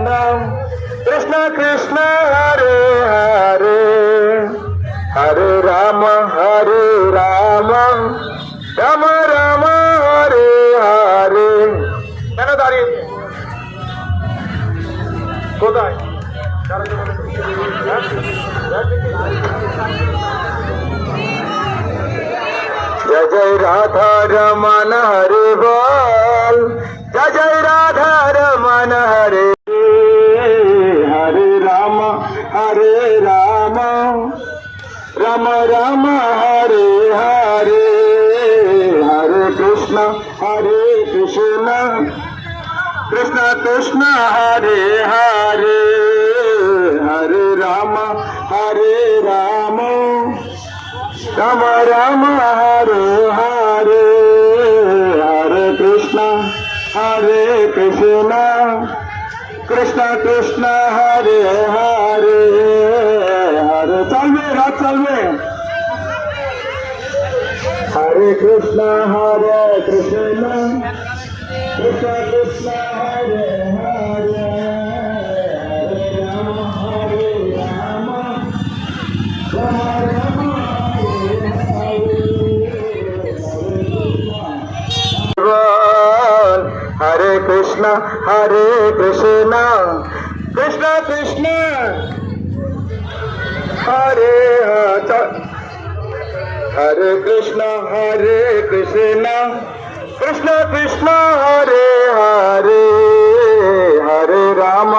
নাম কৃষ্ণ কৃষ্ণ হরে হরে হরে রাম রাম রাম হরে হরে। কেন দাঁড়িয়ে কোথায় जय जय राधा रमन हरे बोल, जय जय राधा रमन हरे हरे राम राम राम हरे हरे हरे कृष्ण कृष्ण कृष्ण हरे हरे हरे राम राम राम हरे हरे हरे कृष्ण कृष्ण कृष्ण हरे हरे हरे चलवे रात चलवे हरे कृष्ण कृष्ण कृष्ण हरे हरे हरे राम राम हरे कृष्ण कृष्ण कृष्ण हरे हरे कृष्ण कृष्ण कृष्ण हरे हरे हरे राम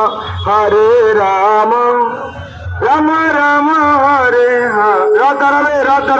राम राम हरे हरे रात